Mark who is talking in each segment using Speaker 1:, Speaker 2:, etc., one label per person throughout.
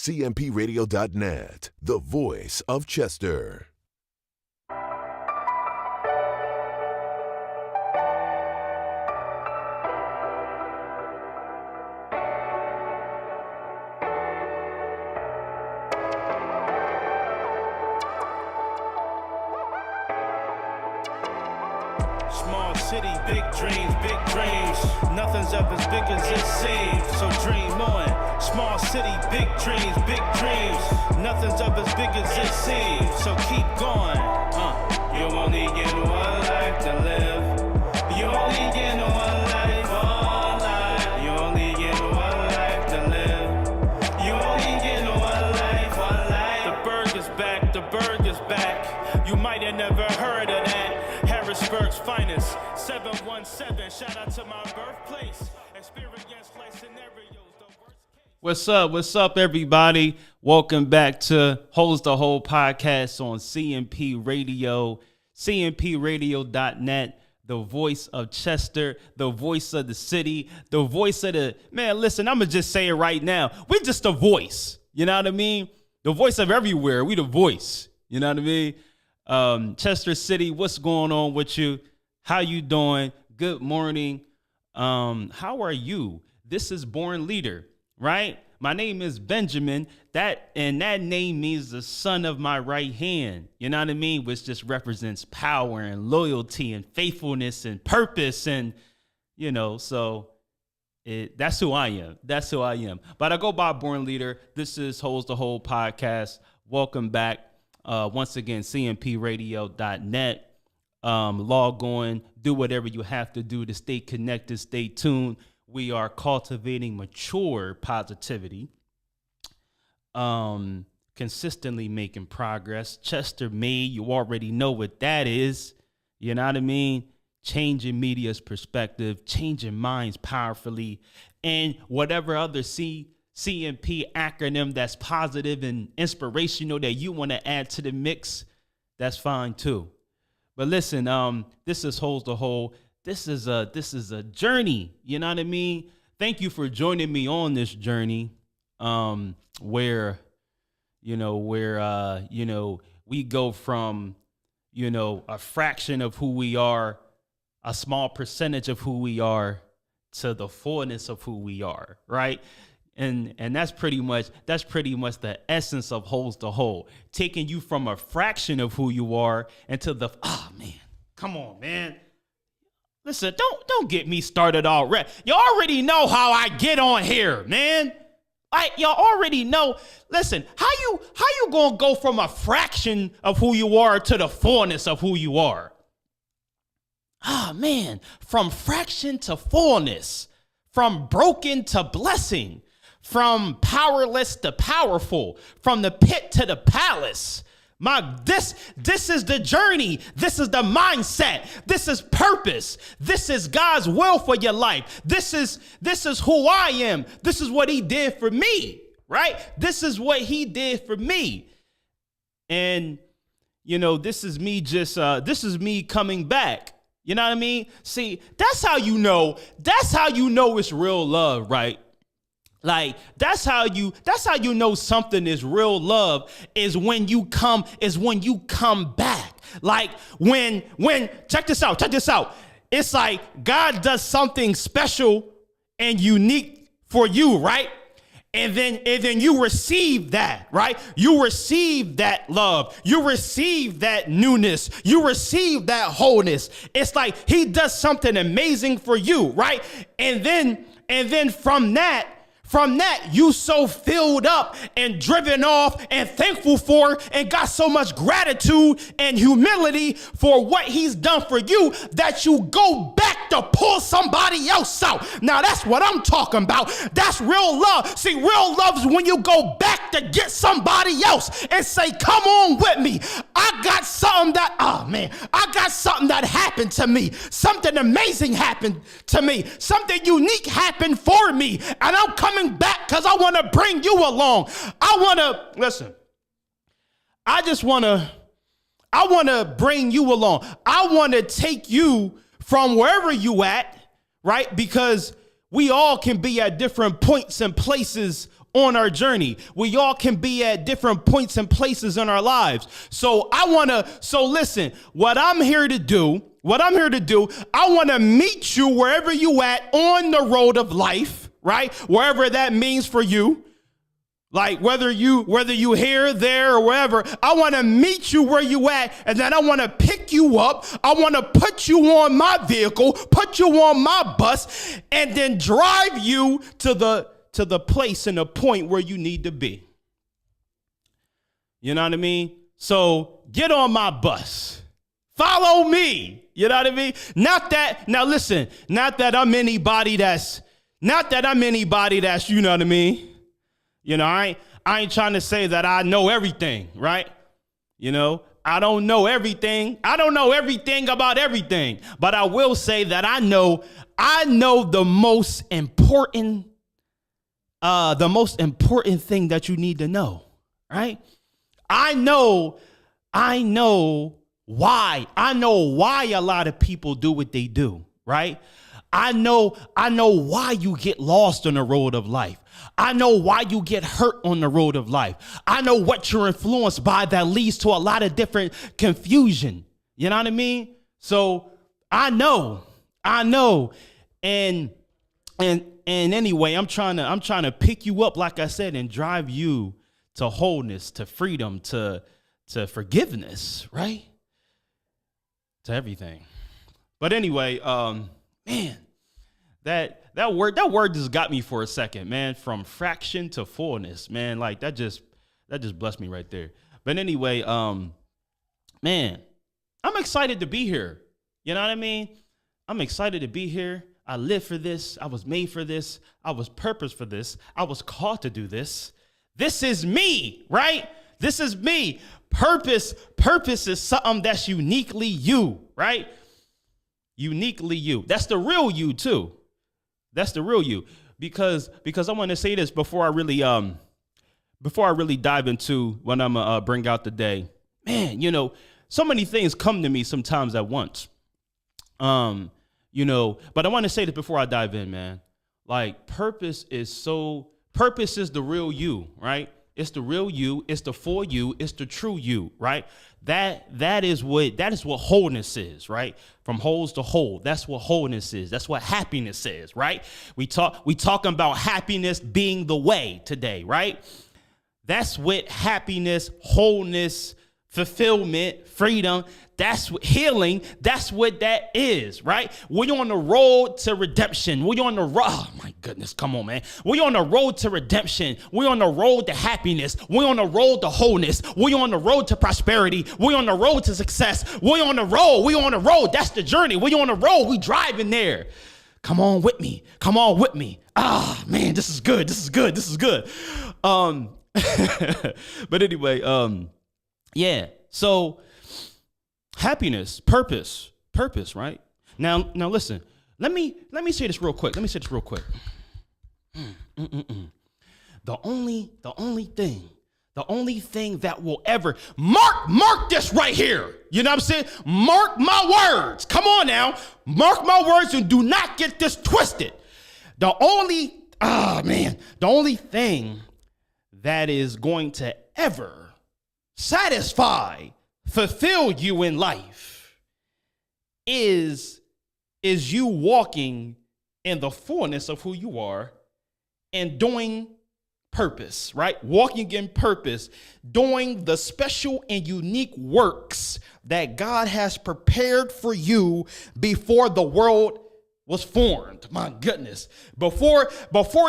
Speaker 1: cmpradio.net, the voice of Chester.
Speaker 2: Small city, big dreams, big dreams. Nothing's ever as big as it seems, so dream on. Small city, big dreams, big dreams. Nothing's ever as big as it seems, so keep going. You only get one life to live. You only get one life, one life. You only get one life to live. You only get one life, one life. The Berg is back, the Berg is back. You might have never heard of that. Harrisburg's finest, 717. Shout out to my birthplace. Experience life scenarios.
Speaker 3: What's up, everybody? Welcome back to Holds the Whole podcast on CMP Radio, cmpradio.net, the voice of Chester, the voice of the city, the voice of the, man, listen, I'm going to just say it right now. We're just a voice, you know what I mean? The voice of everywhere. We the voice, you know what I mean? Chester City, what's going on with you? How you doing? Good morning. How are you? This is Born Leader, right? My name is Benjamin. That name means the son of my right hand. You know what I mean? Which just represents power and loyalty and faithfulness and purpose, and so that's who I am. That's who I am. But I go by Born Leader. This is Holds the Whole podcast. Welcome back. Once again, cmpradio.net. Log on, do whatever you have to do to stay connected, stay tuned. We are cultivating mature positivity, consistently making progress. Chester Made, you already know what that is. You know what I mean? Changing media's perspective, changing minds powerfully, and whatever other CMP acronym that's positive and inspirational that you want to add to the mix, that's fine too. But listen, this is Holds the Whole. This is a journey. You know what I mean? Thank you for joining me on this journey, where we go from, a fraction of who we are, a small percentage of who we are, to the fullness of who we are, right? And that's pretty much the essence of Holds the Whole, taking you from a fraction of who you are into the, come on, man. Listen, don't get me started already. You already know how I get on here, man. Y'all already know. Listen, how you gonna go from a fraction of who you are to the fullness of who you are? Man, from fraction to fullness, from broken to blessing, from powerless to powerful, from the pit to the palace. This is the journey. This is the mindset. This is purpose. This is God's will for your life. This is who I am. This is what he did for me, right? This is what he did for me. And, this is me this is me coming back. You know what I mean? See, that's how you know it's real love, right? Like, that's how you know something is real love, is when you come back. Like when check this out. It's like God does something special and unique for you, right? And then you receive that, right? You receive that love. You receive that newness. You receive that wholeness. It's like he does something amazing for you, right? And then from that, you so filled up and driven off and thankful for and got so much gratitude and humility for what he's done for you that you go back to pull somebody else out. Now that's what I'm talking about. That's real love. See, real love is when you go back to get somebody else and say, come on with me. I got something that happened to me. Something amazing happened to me. Something unique happened for me. And I'm coming back because I want to bring you along. I want to bring you along. I want to take you from wherever you at, right? Because we all can be at different points and places on our journey. We all can be at different points and places in our lives. So listen, what I'm here to do, I want to meet you wherever you at on the road of life, right? Wherever that means for you. Like whether you here, there, or wherever, I want to meet you where you at, and then I want to pick you up. I want to put you on my vehicle, put you on my bus, and then drive you to the place and the point where you need to be. You know what I mean? So get on my bus. Follow me. You know what I mean? Not that I'm anybody that's, you know what I mean? You know, I ain't trying to say that I know everything, right? You know, I don't know everything. I don't know everything about everything, but I will say that I know the most important thing that you need to know, right? I know why. I know why a lot of people do what they do, right? I know why you get lost on the road of life. I know why you get hurt on the road of life. I know what you're influenced by that leads to a lot of different confusion. You know what I mean? So I know. And anyway, I'm trying to pick you up, like I said, and drive you to wholeness, to freedom, to forgiveness, right? To everything. But anyway, man, that word just got me for a second, man. From fraction to fullness, man. Like that just blessed me right there. But anyway, man, I'm excited to be here. You know what I mean? I'm excited to be here. I live for this. I was made for this. I was purposed for this. I was called to do this. This is me, right? This is me. Purpose is something that's uniquely you, right? Uniquely you. That's the real you too. That's the real you. Because I want to say this before I really dive into what I'm gonna bring out today. Man, you know, so many things come to me sometimes at once. You know, but I want to say this before I dive in, man. Like purpose is the real you, right? It's the real you, it's the full you, it's the true you, right? That is what wholeness is, right? From wholes to whole. That's what wholeness is. That's what happiness is, right? We talking about happiness being the way today, right? That's what happiness, wholeness, fulfillment, freedom, that's what healing, that's what that is, right? We're on the road to redemption. Oh my goodness, come on, man. We're on the road to redemption. We're on the road to happiness. We're on the road to wholeness. We're on the road to prosperity. We're on the road to success. We're on the road. That's the journey. We're on the road. We driving there. Come on with me. Ah, man, this is good. But anyway, yeah. So happiness, purpose, right? Now listen, let me say this real quick. The only thing that will ever mark this right here. You know what I'm saying? Mark my words. Come on now. Mark my words and do not get this twisted. The only thing that is going to ever satisfy, fulfill you in life is you walking in the fullness of who you are and doing purpose, right? Walking in purpose, doing the special and unique works that God has prepared for you before the world was formed. My goodness. Before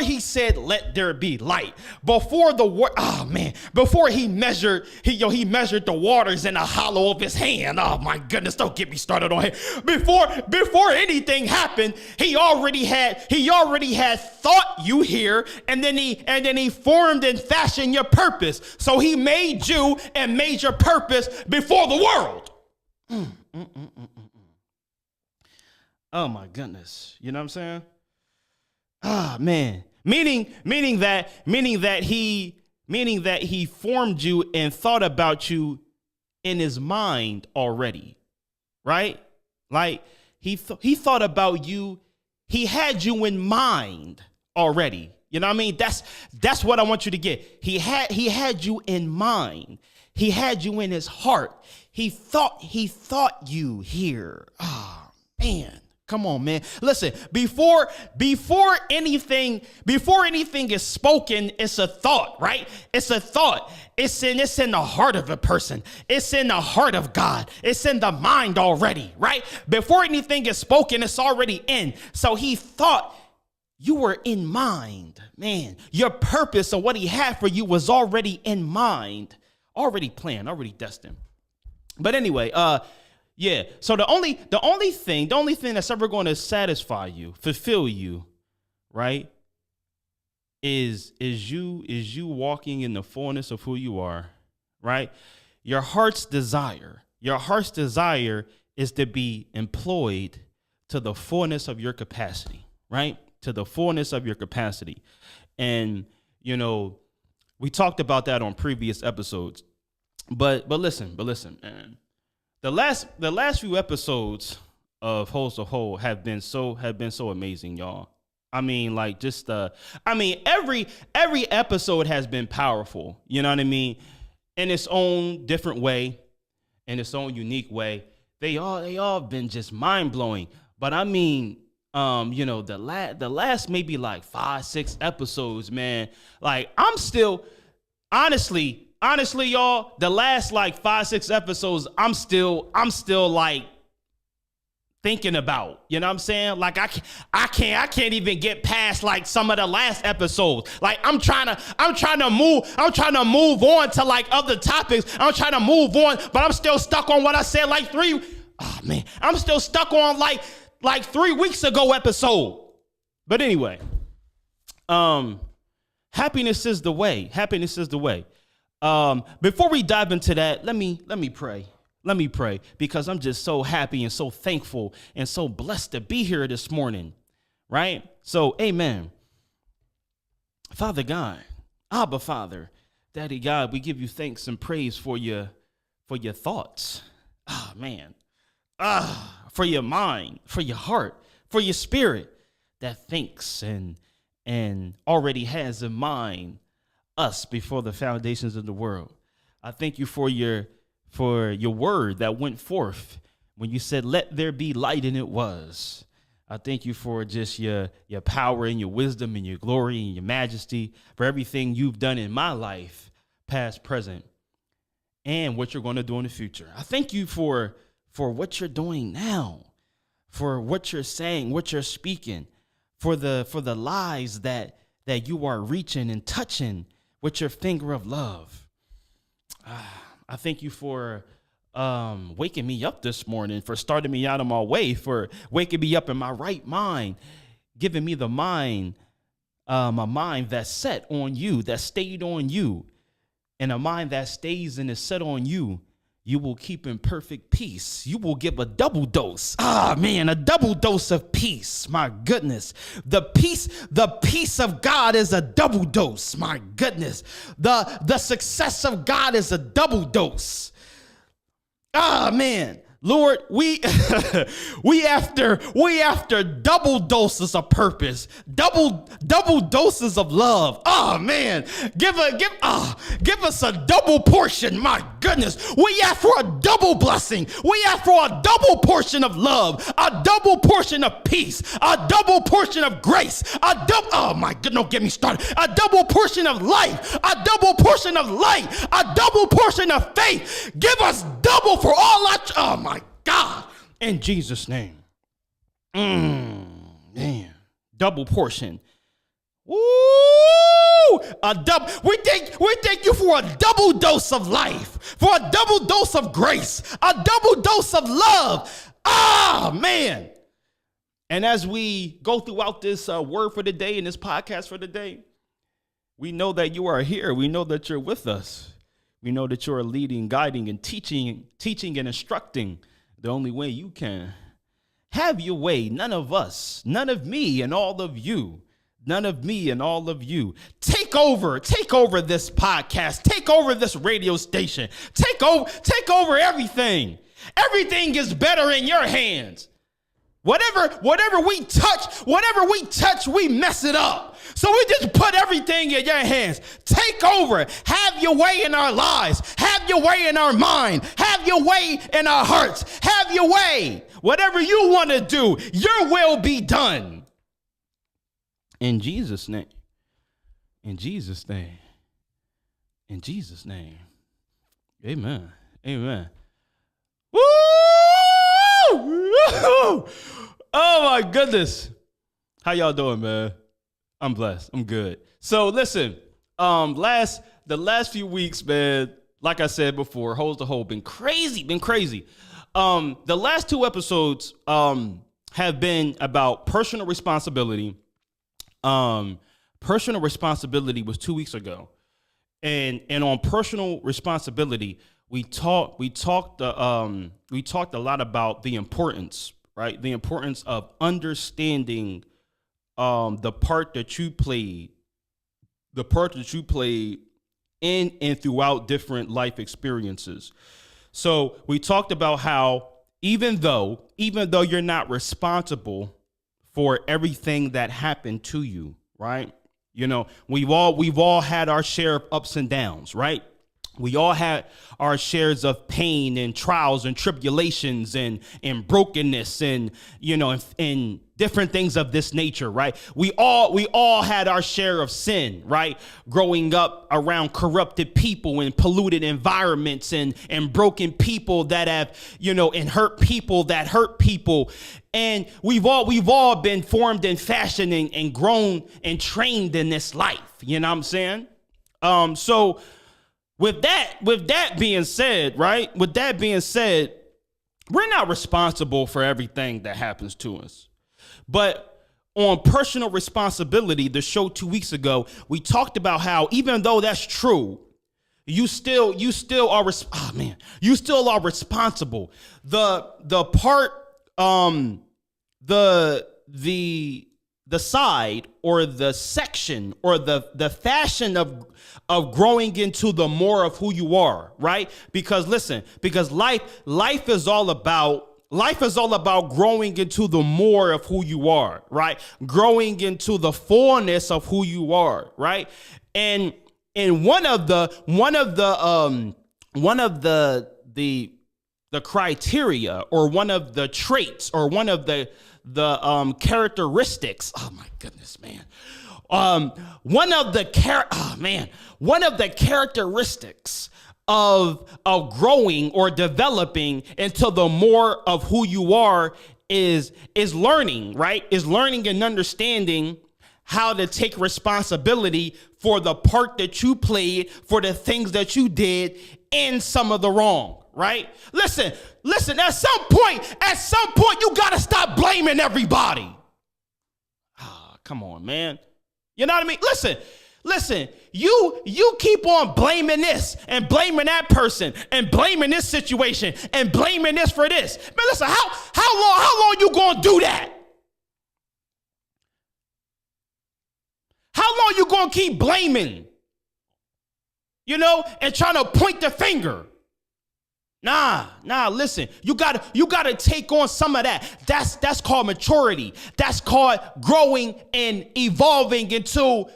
Speaker 3: he said, let there be light, before he measured the waters in the hollow of his hand. Oh my goodness. Don't get me started on him. Before anything happened, he already had thought you here, and then he formed and fashioned your purpose. So he made you and made your purpose before the world. Oh my goodness. You know what I'm saying? Ah, man. Meaning that he formed you and thought about you in his mind already. Right? Like he thought about you. He had you in mind already. You know what I mean? That's what I want you to get. He had you in mind. He had you in his heart. He thought you here. Oh, man. Come on, man. Listen, before anything is spoken, it's a thought, right? It's a thought. It's in the heart of a person. It's in the heart of God. It's in the mind already, right? Before anything is spoken, it's already in. So he thought you were in mind, man. Your purpose and what he had for you was already in mind, already planned, already destined. But anyway, yeah. So the only thing that's ever going to satisfy you, fulfill you, right, is you walking in the fullness of who you are, right? Your heart's desire is to be employed to the fullness of your capacity, right? To the fullness of your capacity. And, you know, we talked about that on previous episodes. But listen, man. The last few episodes of Holes to Hole have been so amazing, y'all. I mean, like every episode has been powerful. You know what I mean? In its own different way, in its own unique way. They all been just mind blowing. But I mean, you know, the last maybe like 5-6 episodes, man. Like I'm still honestly, y'all, the last like 5-6 episodes, I'm still like thinking about, you know what I'm saying? Like I can't even get past like some of the last episodes. Like I'm trying to move on to like other topics. I'm trying to move on, but I'm still stuck on what I said I'm still stuck on like 3 weeks ago episode. But anyway, happiness is the way. Happiness is the way. Before we dive into that, let me pray. Let me pray because I'm just so happy and so thankful and so blessed to be here this morning, right? So, amen. Father God, Abba Father, Daddy God, we give you thanks and praise for your thoughts. Oh, man. For your mind, for your heart, for your spirit that thinks and already has in mind us before the foundations of the world. I thank you for your word that went forth when you said, let there be light, and it was. I thank you for just your power and your wisdom and your glory and your majesty, for everything you've done in my life, past, present, and what you're going to do in the future. I thank you for what you're doing now, for what you're saying, what you're speaking, for the lives that you are reaching and touching with your finger of love. I thank you for waking me up this morning, for starting me out of my way, for waking me up in my right mind, giving me the mind, a mind that's set on you, that stayed on you, and a mind that stays and is set on you. You will keep in perfect peace. You will give a double dose. A double dose of peace. My goodness. The peace of God is a double dose. My goodness. The success of God is a double dose. Man. Lord, we after double doses of purpose, double doses of love. Oh man, give us a double portion. My goodness, we ask for a double blessing. We ask for a double portion of love, a double portion of peace, a double portion of grace, oh my goodness, don't get me started. A double portion of life, a double portion of light, a double portion of faith. Give us double for all our. Oh my God, in Jesus' name. Man, double portion. Woo! We thank you for a double dose of life, for a double dose of grace, a double dose of love. Man. And as we go throughout this word for the day and this podcast for the day, we know that you are here. We know that you're with us. We know that you're leading, guiding, and teaching and instructing the only way you can. Have your way. None of us, none of me, and all of you. None of me and all of you. Take over this podcast. Take over this radio station. Take over everything. Everything is better in your hands. Whatever we touch, we mess it up. So we just put everything in your hands. Take over. Have your way in our lives. Have your way in our mind. Have your way in our hearts. Have your way. Whatever you want to do, your will be done. In Jesus' name. In Jesus' name. In Jesus' name. Amen. Amen. Woo! Oh my goodness. How y'all doing, man? I'm blessed. I'm good. So listen, the last few weeks, man, like I said before, Holds the Hole been crazy. The last two episodes have been about personal responsibility. Personal responsibility was 2 weeks ago. And on personal responsibility, we talked a lot about the importance, right? The importance of understanding the part that you played in and throughout different life experiences. So we talked about how even though you're not responsible for everything that happened to you, right? You know, we've all had our share of ups and downs, right? We all had our shares of pain and trials and tribulations and brokenness and, you know, and different things of this nature, right? We all had our share of sin, right? Growing up around corrupted people and polluted environments and broken people that have, you know, and hurt people that hurt people. And we've all been formed and fashioned and grown and trained in this life. You know what I'm saying? So with that being said, right? With that being said, we're not responsible for everything that happens to us. But on personal responsibility, the show 2 weeks ago, we talked about how even though that's true, you still are responsible. The part the side or the section or the fashion of growing into the more of who you are, right? Because life is all about growing into the more of who you are, right? Growing into the fullness of who you are, right? And one of the criteria or one of the traits or one of the characteristics. Oh my goodness, man. One of the characteristics of growing or developing into the more of who you are is learning, right? Is learning and understanding how to take responsibility for the part that you played, for the things that you did in some of the wrong, right? Listen, at some point, you gotta stop blaming everybody. Come on, man. You know what I mean? Listen, you keep on blaming this and blaming that person and blaming this situation and blaming this for this. Man, listen, how long you gonna do that? How long you gonna keep blaming? You know, and trying to point the finger. Nah, listen, you gotta take on some of that. That's called maturity. That's called growing and evolving into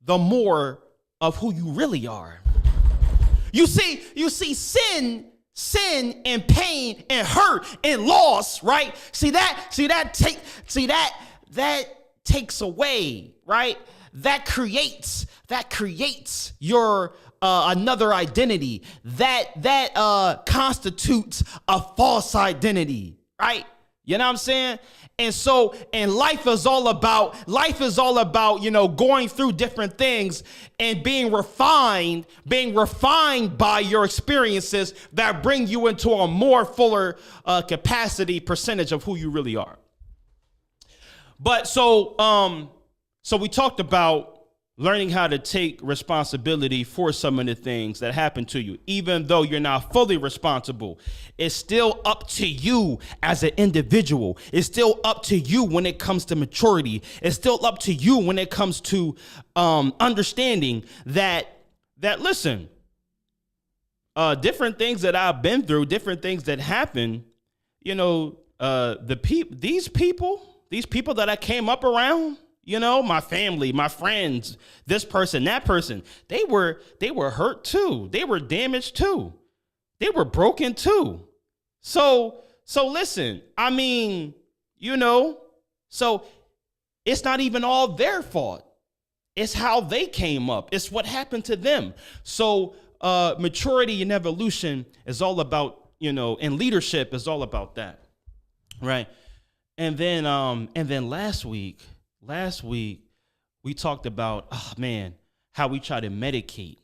Speaker 3: the more of who you really are. You see sin and pain and hurt and loss, right? That takes away, right? That creates your another identity that constitutes a false identity, right? You know what I'm saying? And life is all about, you know, going through different things and being refined by your experiences that bring you into a more fuller capacity percentage of who you really are. But so we talked about learning how to take responsibility for some of the things that happen to you. Even though you're not fully responsible, it's still up to you as an individual. It's still up to you when it comes to maturity. It's still up to you when it comes to understanding that listen, different things that I've been through, different things that happen, you know, these people that I came up around, you know, my family, my friends, this person, that person, they were hurt too. They were damaged too. They were broken too. So listen, I mean, you know, so it's not even all their fault. It's how they came up. It's what happened to them. So maturity and evolution is all about, you know, and leadership is all about that. Right. And then last week we talked about, how we try to medicate,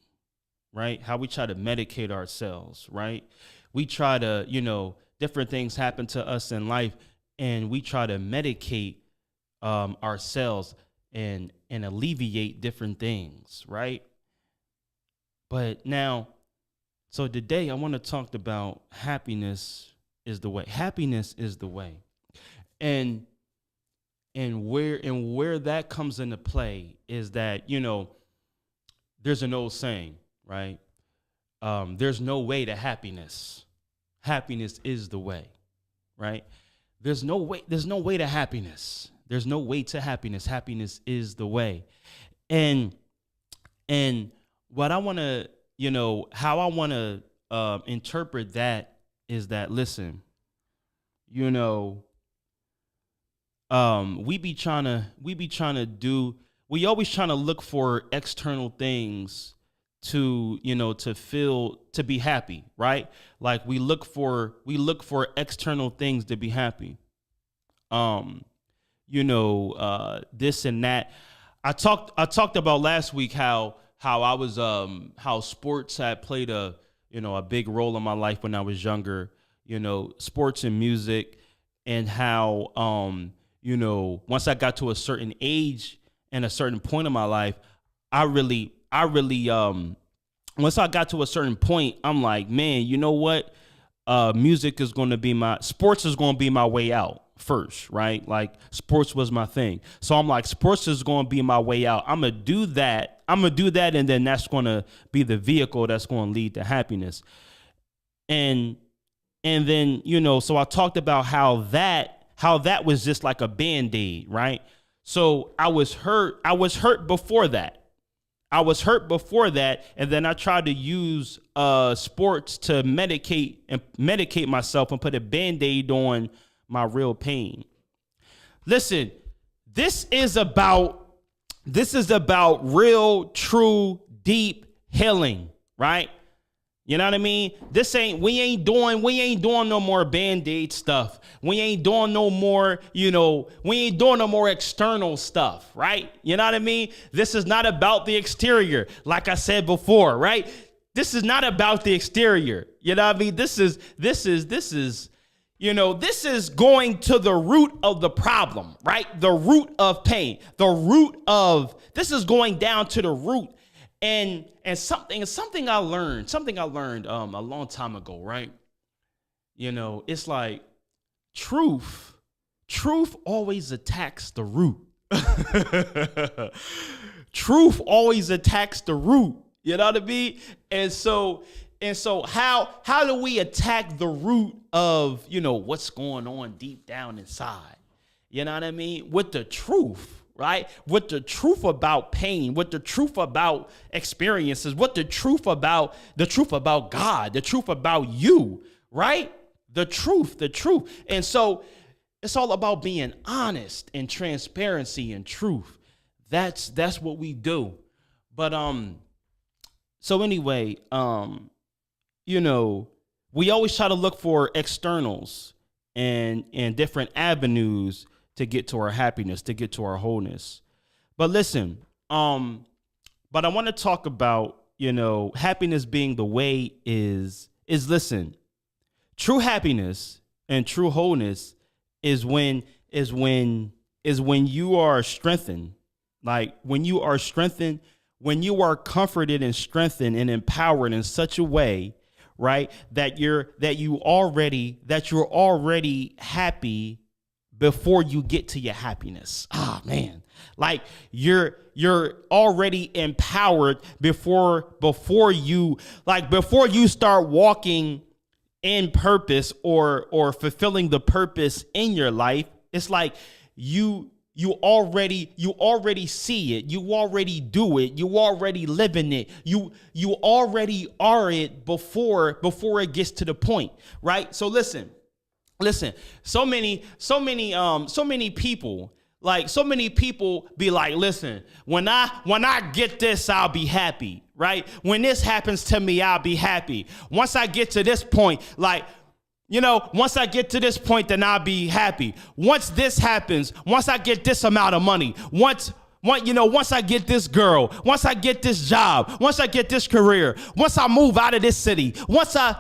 Speaker 3: right? How we try to medicate ourselves, right? We try to, you know, different things happen to us in life and we try to medicate ourselves and alleviate different things, right? But now, so today I want to talk about happiness is the way. Happiness is the way. And where that comes into play is that, you know, there's an old saying, right? There's no way to happiness. Happiness is the way, right? There's no way to happiness. There's no way to happiness. Happiness is the way. And what I want to, you know, how I want to interpret that is that, listen, you know, we always trying to look for external things to, you know, to be happy, right? Like we look for external things to be happy. You know, this and that. I talked about last week how I was how sports had played a big role in my life when I was younger, you know, sports and music, and how you know, once I got to a certain age and a certain point in my life, I really once I got to a certain point, I'm like, man, you know what? Sports is going to be my way out first, right? Like sports was my thing. So I'm like, sports is going to be my way out. I'm going to do that. And then that's going to be the vehicle that's going to lead to happiness. And then, you know, so I talked about how that was just like a Band-Aid, right? So I was hurt before that. And then I tried to use sports to medicate myself and put a Band-Aid on my real pain. Listen, this is about real, true, deep healing, right? You know what I mean? We ain't doing no more Band-Aid stuff. We ain't doing no more, you know, we ain't doing no more external stuff, right? You know what I mean? This is not about the exterior, like I said before, right? This is not about the exterior. You know what I mean? This is, you know, this is going to the root of the problem, right? The root of pain, this is going down to the root. And something I learned a long time ago, right? You know, it's like truth always attacks the root. Truth always attacks the root. You know what I mean? And so how do we attack the root of, you know, what's going on deep down inside? You know what I mean? With the truth. Right? With the truth about pain, with the truth about experiences, with the truth about God, the truth about you, right? The truth. And so it's all about being honest and transparency and truth. That's what we do. But so anyway, you know, we always try to look for externals and different avenues to get to our happiness, to get to our wholeness. But listen, but I want to talk about, you know, happiness being the way is listen, true happiness and true wholeness is when you are strengthened. Like when you are strengthened, when you are comforted and strengthened and empowered in such a way, right, that you're already happy before you get to your happiness. Ah, man. Like you're already empowered before you start walking in purpose or fulfilling the purpose in your life, it's like you already see it, you already do it, you already live in it, you already are it before it gets to the point, right? So listen, so many people, like so many people be like, listen, when I get this, I'll be happy, right? When this happens to me, I'll be happy. Once I get to this point, like, once I get to this point, then I'll be happy. Once this happens, once I get this amount of money, once I get this girl, once I get this job, once I get this career, once I move out of this city, once I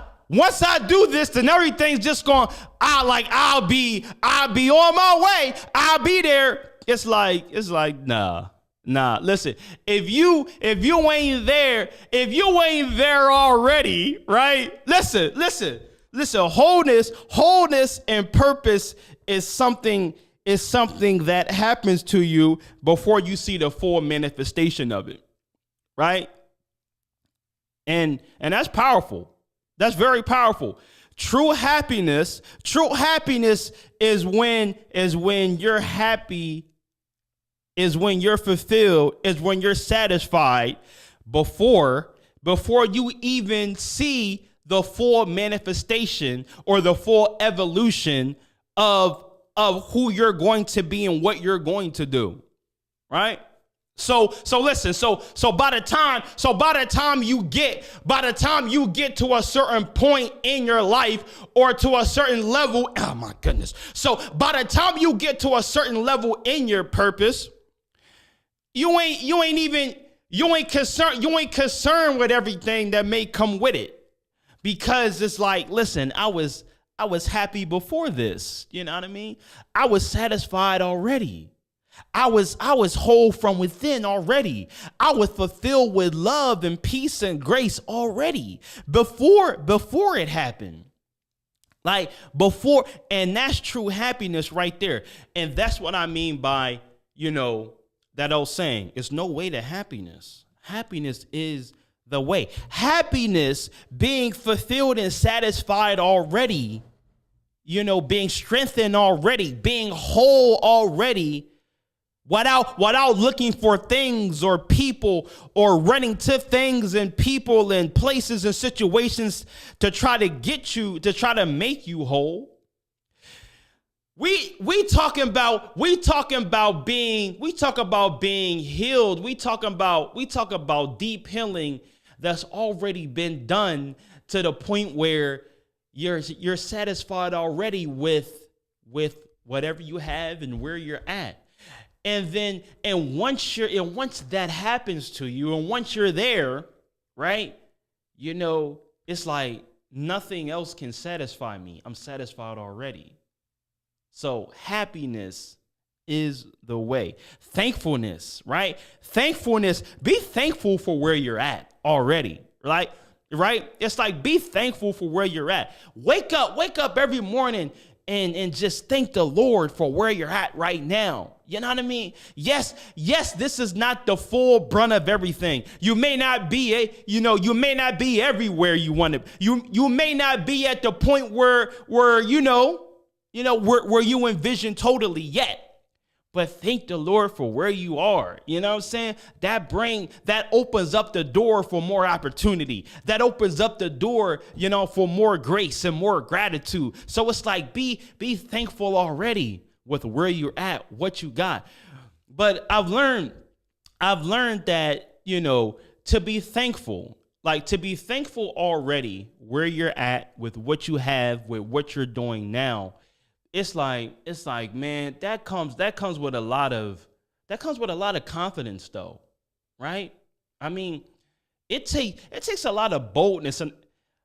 Speaker 3: do this, then everything's just I'll be on my way. I'll be there. It's like, nah. Listen, if you ain't there already, right? Listen, wholeness and purpose is something that happens to you before you see the full manifestation of it, right? And that's powerful. That's very powerful. True happiness is when you're happy, is when you're fulfilled, is when you're satisfied before you even see the full manifestation or the full evolution of who you're going to be and what you're going to do, right? So listen, so by the time you get to a certain point in your life or to a certain level, oh my goodness. So by the time you get to a certain level in your purpose, you ain't concerned with everything that may come with it. Because it's like, listen, I was happy before this. You know what I mean? I was satisfied already. I was whole from within already. I was fulfilled with love and peace and grace already before it happened. Like before, and that's true happiness right there. And that's what I mean by, that old saying, it's no way to happiness. Happiness is the way. Happiness, being fulfilled and satisfied already, being strengthened already, being whole already, without looking for things or people or running to things and people and places and situations to try to make you whole. We talk about being healed. We talk about deep healing that's already been done to the point where you're satisfied already with whatever you have and where you're at. And once that happens to you and once you're there, right? It's like nothing else can satisfy me. I'm satisfied already. So happiness is the way. Thankfulness, right? Thankfulness, be thankful for where you're at already, right? It's like, be thankful for where you're at. Wake up every morning and just thank the Lord for where you're at right now. You know what I mean? Yes, this is not the full brunt of everything. You may not be you may not be everywhere you want to. You may not be at the point where you envision totally yet. But thank the Lord for where you are. You know what I'm saying? That opens up the door for more opportunity. That opens up the door, for more grace and more gratitude. So it's like, be thankful already with where you're at, what you got. But I've learned that, to be thankful already where you're at with what you have, with what you're doing now. It's like, man, that comes with a lot of confidence though, right? I mean, it takes a lot of boldness and a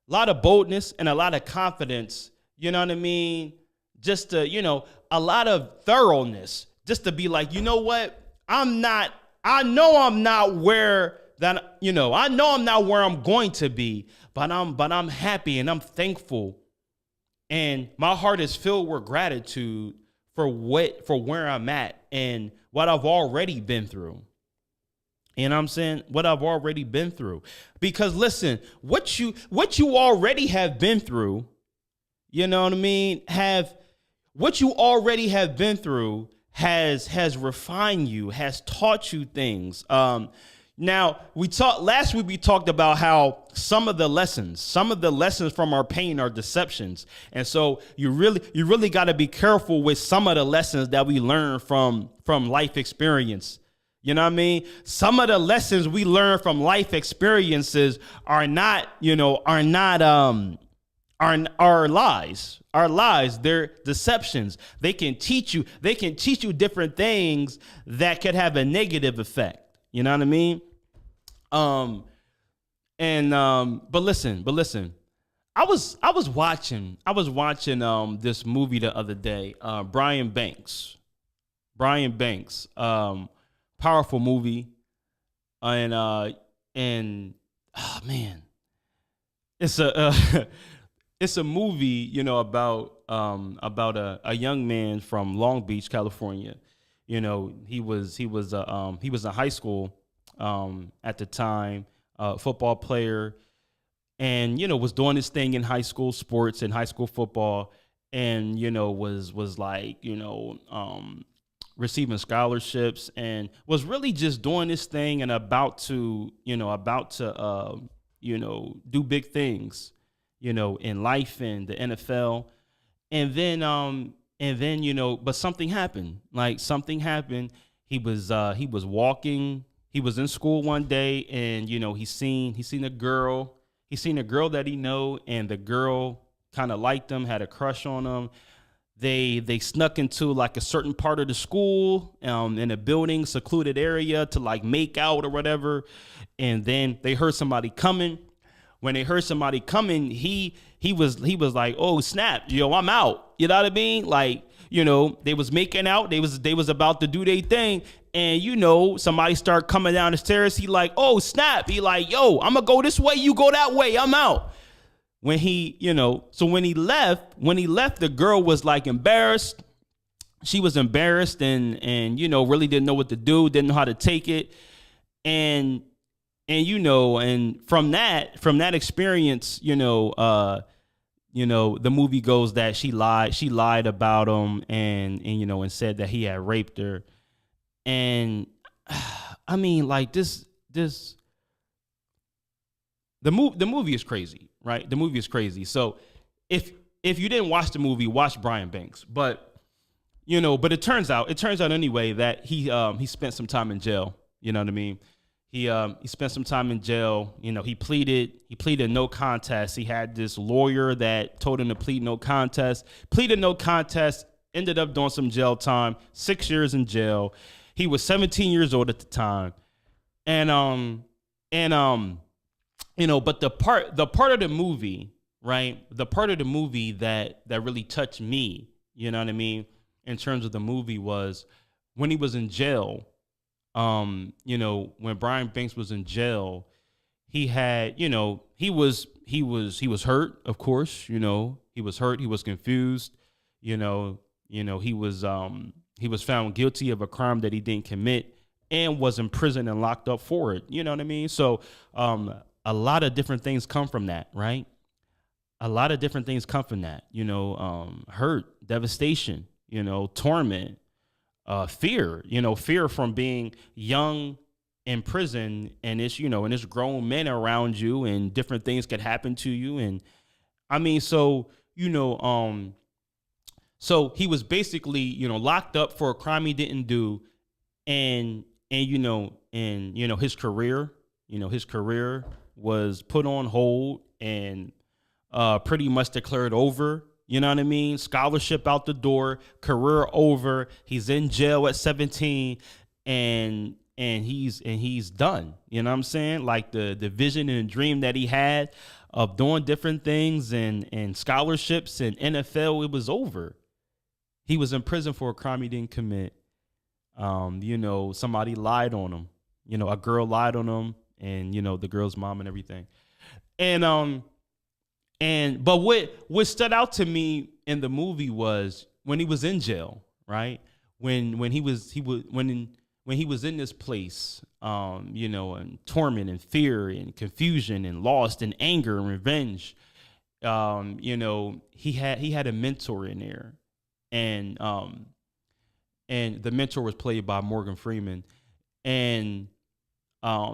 Speaker 3: lot of confidence, you know what I mean? Just to, a lot of thoroughness, just to be like, you know what? I know I'm not where I'm going to be, but I'm happy and I'm thankful. And my heart is filled with gratitude for where I'm at and what I've already been through. You know what I'm saying? What I've already been through. Because listen, what you already have been through, You know what I mean? Have what you already have been through has refined you, has taught you things. Now last week we talked about how some of the lessons from our pain are deceptions. And so you really got to be careful with some of the lessons that we learn from life experience. You know what I mean? Some of the lessons we learn from life experiences are not lies. Our lies, they're deceptions. They can teach you different things that could have a negative effect. You know what I mean? But listen. I was watching this movie the other day. Brian Banks. Powerful movie. And oh man. It's a movie, you know, about a young man from Long Beach, California. You know, he was in high school at the time, football player, and you know was doing his thing in high school sports and high school football, and you know was like receiving scholarships and was really just doing this thing and about to do big things, you know, in life and the NFL. And then, you know, but something happened. He was walking. He was in school one day, and you know, he seen a girl that he know, and the girl kind of liked him, had a crush on him. They snuck into like a certain part of the school, in a building, secluded area to like make out or whatever. And then they heard somebody coming. When they heard somebody coming, he was like, oh snap, yo, I'm out. You know what I mean? Like, you know, they was making out. They was about to do their thing. And, you know, somebody started coming down the stairs. He like, oh snap. He like, yo, I'm gonna go this way. You go that way. I'm out. When he left, the girl was like embarrassed. She was embarrassed and, you know, really didn't know what to do. Didn't know how to take it. And you know, and from that experience, you know, the movie goes that she lied about him and you know, and said that he had raped her. And I mean, like the movie is crazy, right? The movie is crazy. So if you didn't watch the movie, watch Brian Banks. But you know, but it turns out anyway that he spent some time in jail. You know what I mean? He spent some time in jail. You know, he pleaded no contest. He had this lawyer that told him to plead no contest. Pleaded no contest. Ended up doing some jail time. 6 years in jail. He was 17 years old at the time. And you know, but the part of the movie, right? The part of the movie that really touched me, you know what I mean, in terms of the movie was when he was in jail. You know, when Brian Banks was in jail, he had, you know, he was hurt, of course, you know, he was hurt, he was confused, you know, he was found guilty of a crime that he didn't commit and was in prison and locked up for it. You know what I mean? So, a lot of different things come from that, right? A lot of different things come from that, you know, hurt, devastation, you know, torment, fear from being young in prison, and it's, you know, and it's grown men around you and different things could happen to you. And I mean, so, you know, so he was basically, you know, locked up for a crime he didn't do. And his career was put on hold and pretty much declared over. You know what I mean? Scholarship out the door, career over. He's in jail at 17 and he's done. You know what I'm saying? Like the vision and dream that he had of doing different things and scholarships and NFL, it was over. He was in prison for a crime he didn't commit. You know, somebody lied on him. You know, a girl lied on him, and you know, the girl's mom and everything. But what stood out to me in the movie was when he was in jail, right? When he was in this place, you know, and torment and fear and confusion and lost and anger and revenge. he had a mentor in there, and the mentor was played by Morgan Freeman, and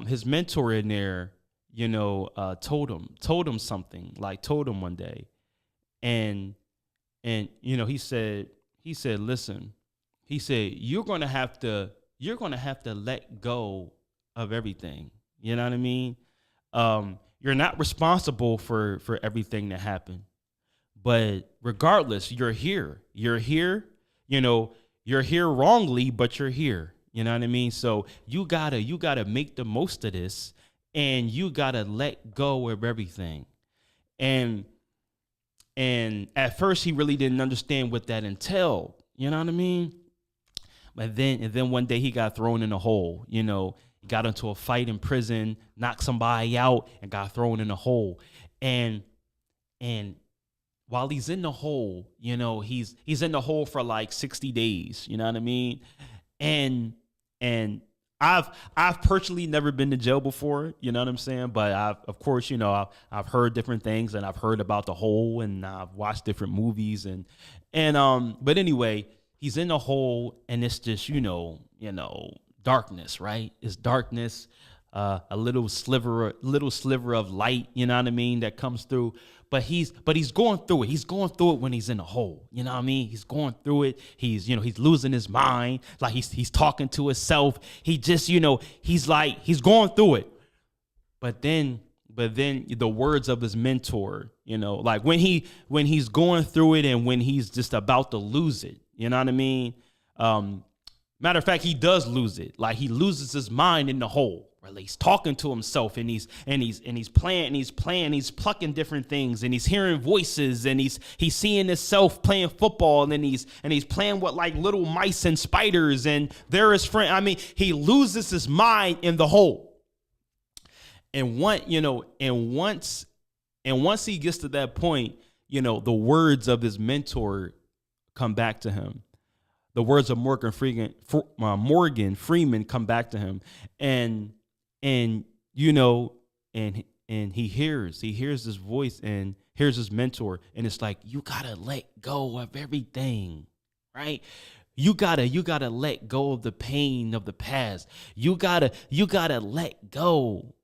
Speaker 3: his mentor in there, told him something, like told him one day, and he said, listen, he said, you're gonna have to let go of everything. You know what I mean? You're not responsible for everything that happened, but regardless, you're here. You're here. You're here wrongly, but you're here. You know what I mean? So you gotta make the most of this, and you gotta let go of everything. And at first he really didn't understand what that entailed. You know what I mean? But then one day he got thrown in a hole. He got into a fight in prison, knocked somebody out, and got thrown in a hole. And while he's in the hole, he's in the hole for like 60 days. You know what I mean? And I've personally never been to jail before, you know what I'm saying? But of course, I've heard different things, and I've heard about the hole, and I've watched different movies, but anyway, he's in the hole, and it's just, darkness, right? It's darkness, a little sliver of light, you know what I mean, that comes through. But he's going through it. He's going through it when he's in a hole. You know what I mean? He's going through it. He's losing his mind. Like he's talking to himself. He just, he's going through it. But then the words of his mentor, like when he's going through it and when he's just about to lose it, you know what I mean? Matter of fact, he does lose it. Like he loses his mind in the hole. Really, he's talking to himself, and he's plucking different things, and he's hearing voices, and he's seeing himself playing football, and then he's playing with like little mice and spiders, and they're his friend. I mean, he loses his mind in the hole. And once he gets to that point, the words of his mentor come back to him. The words of Morgan Freeman come back to him, and he hears this voice and hears his mentor, and it's like, you gotta let go of everything, right? You gotta let go of the pain of the past. You gotta let go,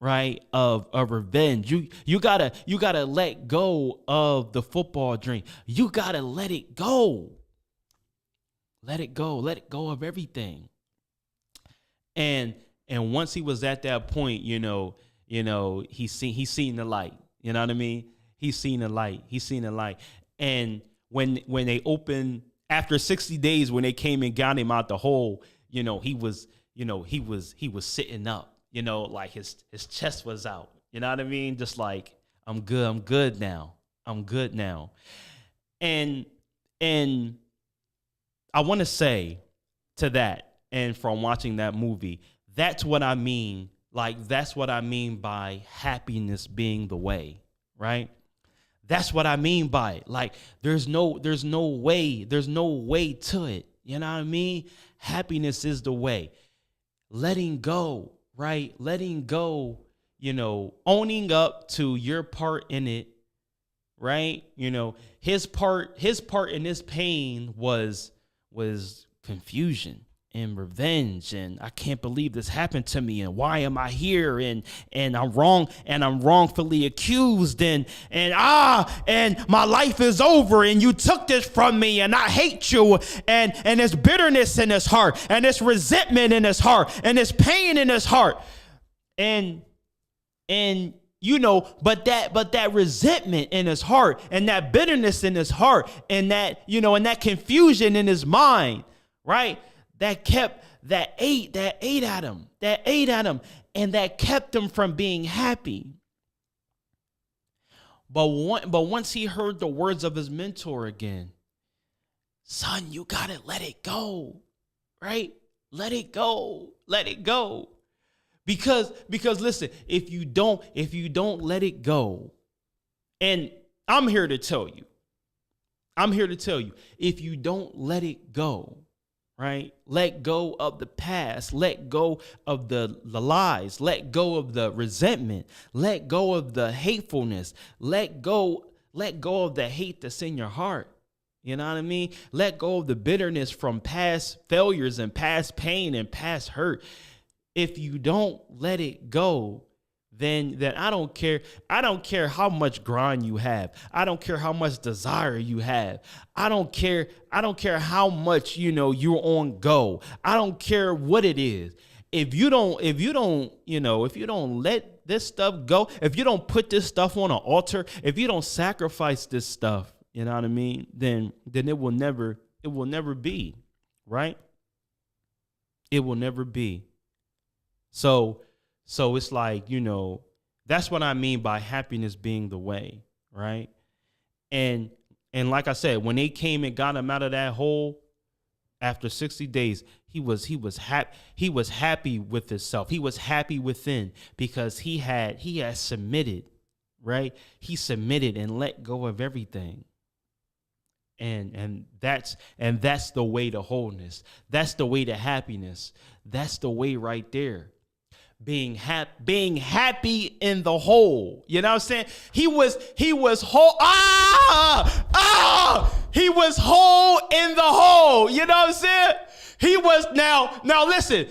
Speaker 3: right, of revenge. You gotta let go of the football dream. You gotta let it go. Let it go. Let it go of everything. And once he was at that point, he's seen the light. You know what I mean? He's seen the light. And when they opened, after 60 days, when they came and got him out the hole, he was sitting up, like his chest was out. You know what I mean? Just like, I'm good now. And I want to say to that, and from watching that movie, that's what I mean. Like, that's what I mean by happiness being the way, right? That's what I mean by it. Like, there's no way to it. You know what I mean? Happiness is the way. Letting go, right? Letting go, owning up to your part in it, right? His part in this pain was confusion and revenge, and I can't believe this happened to me, and why am I here, and I'm wrong, and I'm wrongfully accused, and my life is over, and you took this from me, and I hate you, and there's bitterness in his heart, and there's resentment in his heart, and there's pain in his heart, but that resentment in his heart, and that bitterness in his heart, and that confusion in his mind, right? That ate at him, and that kept him from being happy. But once he heard the words of his mentor again, son, you gotta let it go, right? Let it go. Because listen, if you don't let it go, and I'm here to tell you, if you don't let it go, right? Let go of the past. Let go of the lies. Let go of the resentment. Let go of the hatefulness. Let go of the hate that's in your heart. You know what I mean? Let go of the bitterness from past failures and past pain and past hurt. If you don't let it go, then I don't care. I don't care how much grind you have. I don't care how much desire you have. I don't care how much, you're on go. I don't care what it is. If you don't let this stuff go, if you don't put this stuff on an altar, if you don't sacrifice this stuff, you know what I mean? Then it will never be, right? It will never be. So it's like, that's what I mean by happiness being the way, right? And like I said, when they came and got him out of that hole after 60 days, he was happy with himself. He was happy within because he had submitted, right? He submitted and let go of everything. And that's the way to wholeness. That's the way to happiness. That's the way right there. Being happy in the whole. You know what I'm saying? He was whole. He was whole in the whole. You know what I'm saying? He was now listen.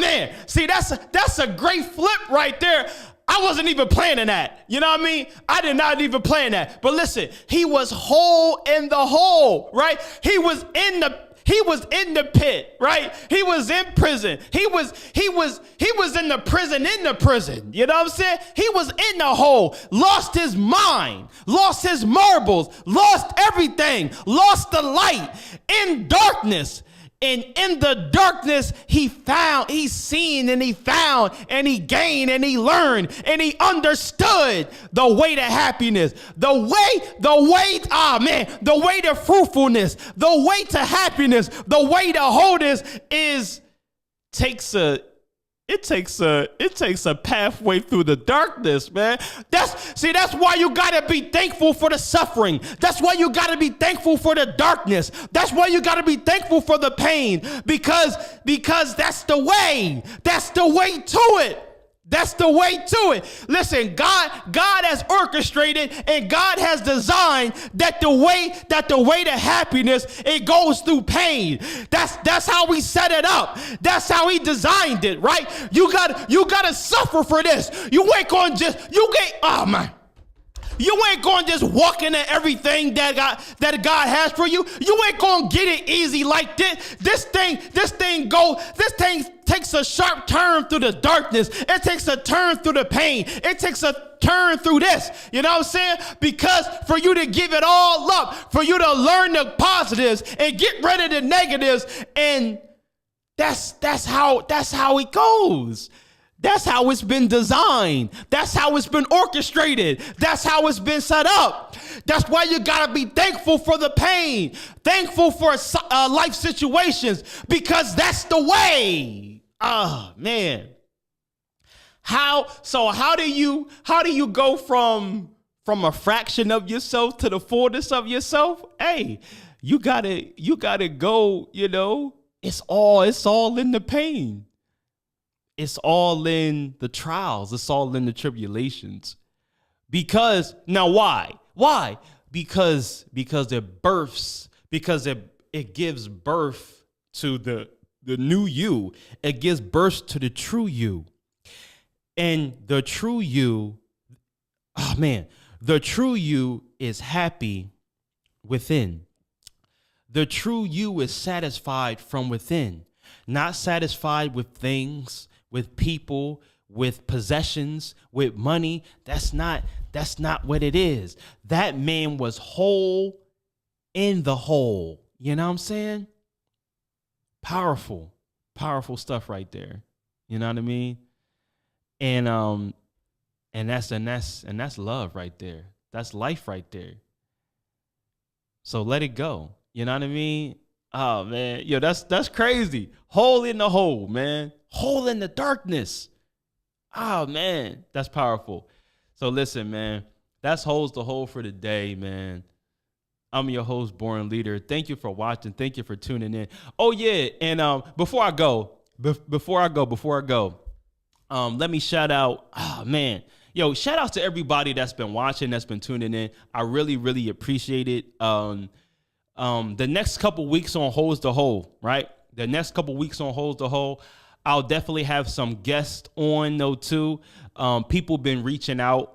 Speaker 3: Man. See, that's a great flip right there. I wasn't even planning that. You know what I mean? I did not even plan that. But listen, he was whole in the whole, right? He was in the pit, right? He was in prison. He was in the prison. You know what I'm saying? He was in the hole, lost his mind, lost his marbles, lost everything, lost the light in darkness. And in the darkness, he seen and he found and he gained and he learned and he understood the way to happiness, the way to fruitfulness, the way to happiness, the way to wholeness takes a pathway through the darkness, man. That's why you gotta be thankful for the suffering. That's why you gotta be thankful for the darkness. That's why you gotta be thankful for the pain, because that's the way. That's the way to it. That's the way to it. Listen, God has orchestrated and God has designed that the way to happiness, it goes through pain. That's how we set it up. That's how he designed it, right? You gotta suffer for this. You ain't gonna just walk into everything that God has for you. You ain't gonna get it easy like this. This thing takes a sharp turn through the darkness. It takes a turn through the pain. It takes a turn through this. You know what I'm saying? Because for you to give it all up, for you to learn the positives and get rid of the negatives, and that's how it goes. That's how it's been designed. That's how it's been orchestrated. That's how it's been set up. That's why you gotta be thankful for the pain, thankful for life situations, because that's the way. Man. How do you go from a fraction of yourself to the fullness of yourself? Hey, you gotta go, it's all in the pain. It's all in the trials. It's all in the tribulations. Because now why? Why? Because it gives birth to the new you. It gives birth to the true you. And the true you, the true you is happy within. The true you is satisfied from within, not satisfied with things, with people, with possessions, with money. That's not what it is. That man was whole in the whole. You know what I'm saying? Powerful stuff right there. You know what I mean? And that's love right there. That's life right there. So let it go. You know what I mean? Oh man, that's crazy. Hole in the hole, man. Hole in the darkness. Oh man, that's powerful. So listen, man, that's Holds the Hole for the day, man. I'm your host, Born Leader. Thank you for watching. Thank you for tuning in. Oh yeah, and before I go, let me shout out. Oh man, shout out to everybody that's been watching, that's been tuning in. I really, really appreciate it. The next couple weeks on Holds the Hole, right? The next couple weeks on Holds the Hole, I'll definitely have some guests on though too. People been reaching out.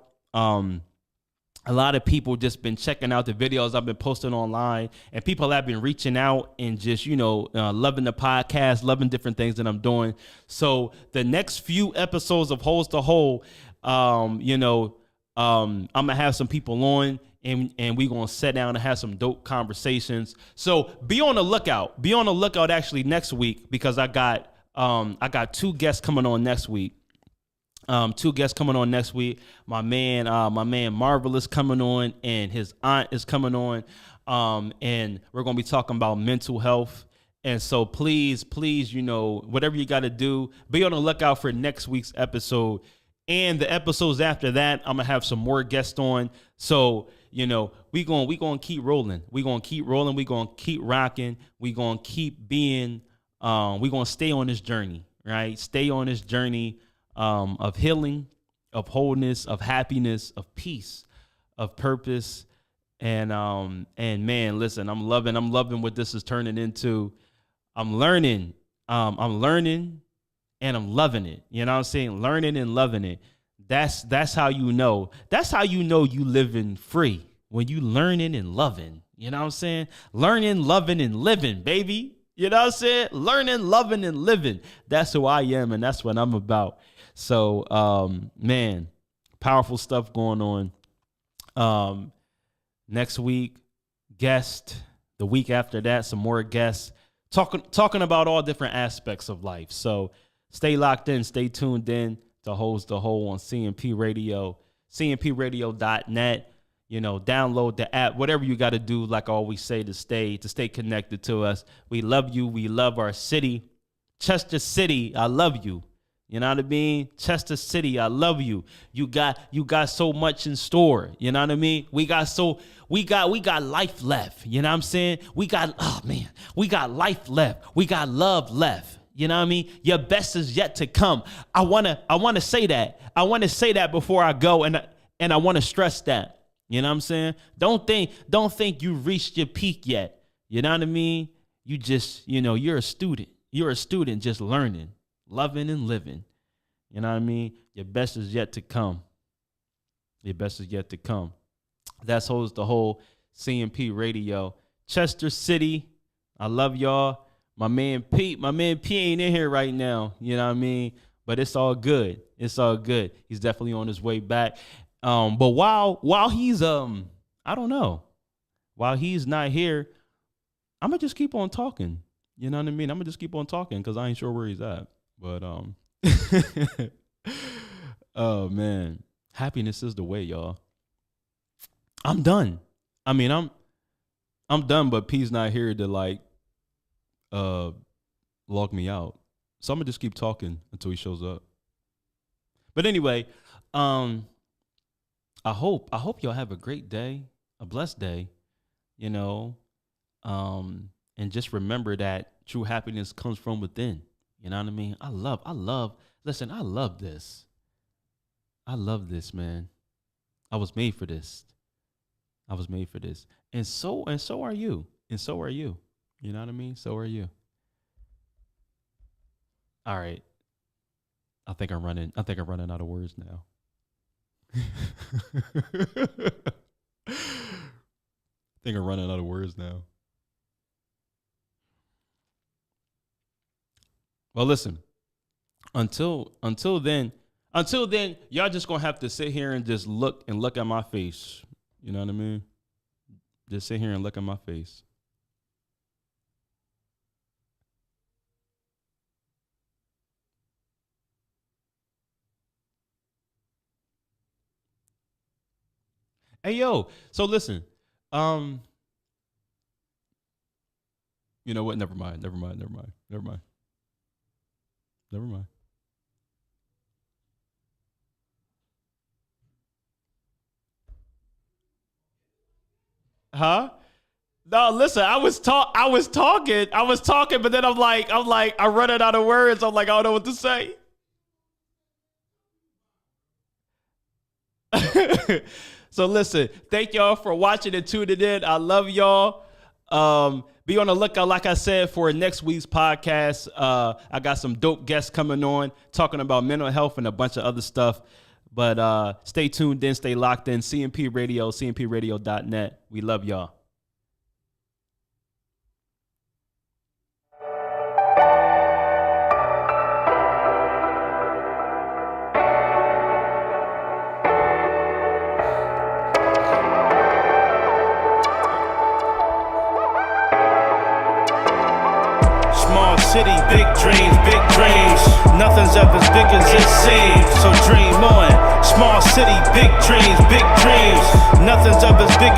Speaker 3: A lot of people just been checking out the videos I've been posting online, and people have been reaching out and just, loving the podcast, loving different things that I'm doing. So the next few episodes of Holds the Hole, I'm gonna have some people on, and we gonna sit down and have some dope conversations. So be on the lookout. Be on the lookout actually next week, because I got two guests coming on next week. My man Marvelous coming on, and his aunt is coming on. And we're gonna be talking about mental health. And so please, whatever you got to do, be on the lookout for next week's episode. And the episodes after that, I'm gonna have some more guests on. So, we gonna keep rolling. We gonna keep rolling. We gonna keep rocking. We gonna keep being. We gonna stay on this journey, right? Stay on this journey of healing, of wholeness, of happiness, of peace, of purpose. And man, listen, I'm loving what this is turning into. I'm learning, and I'm loving it. You know what I'm saying? Learning and loving it. That's how you know. That's how you know you living free, when you learning and loving. You know what I'm saying? Learning, loving, and living, baby. You know what I'm saying? Learning, loving, and living. That's who I am, and that's what I'm about. So, man, powerful stuff going on. Next week, guest. The week after that, some more guests. Talking about all different aspects of life. So stay locked in, stay tuned in to Holds the Hole on CMP Radio, cmpradio.net. Download the app, whatever you got to do, like I always say, to stay connected to us. We love you. We love our city. Chester City, I love you. You know what I mean? Chester City, I love you. You got so much in store. You know what I mean? We got life left. You know what I'm saying? We got life left. We got love left. You know what I mean? Your best is yet to come. I wanna say that. I wanna say that before I go, and I wanna stress that. You know what I'm saying? Don't think you reached your peak yet. You know what I mean? You just, you're a student. You're a student just learning, loving, and living. You know what I mean? Your best is yet to come. Your best is yet to come. That's Holds the Hole, CMP Radio. Chester City, I love y'all. My man P ain't in here right now. You know what I mean? But it's all good. It's all good. He's definitely on his way back. But while he's I don't know, while he's not here, I'm gonna just keep on talking. You know what I mean? I'm gonna just keep on talking, because I ain't sure where he's at. But oh man, happiness is the way, y'all. I'm done. I mean, I'm done, but P's not here to log me out. So I'm gonna just keep talking until he shows up. But anyway, I hope y'all have a great day, a blessed day, and just remember that true happiness comes from within. You know what I mean? Listen, I love this. I love this, man. I was made for this. And so are you. And so are you. You know what I mean? So are you. All right. I think I'm running out of words now. I think I'm running out of words now. Well, listen, until then, y'all just gonna have to sit here and just look at my face. You know what I mean? Just sit here and look at my face. Hey, yo, so listen, you know what? Never mind. Huh? No, listen, I was talking, but then I'm like, I running out of words. I'm like, I don't know what to say. So listen, thank y'all for watching and tuning in. I love y'all. Be on the lookout, like I said, for next week's podcast. I got some dope guests coming on, talking about mental health and a bunch of other stuff. But stay tuned in, stay locked in. CMP Radio, cmpradio.net. We love y'all.
Speaker 2: Small city, big dreams, big dreams. Nothing's ever as big as it seems. So dream on. Small city, big dreams, big dreams. Nothing's ever as big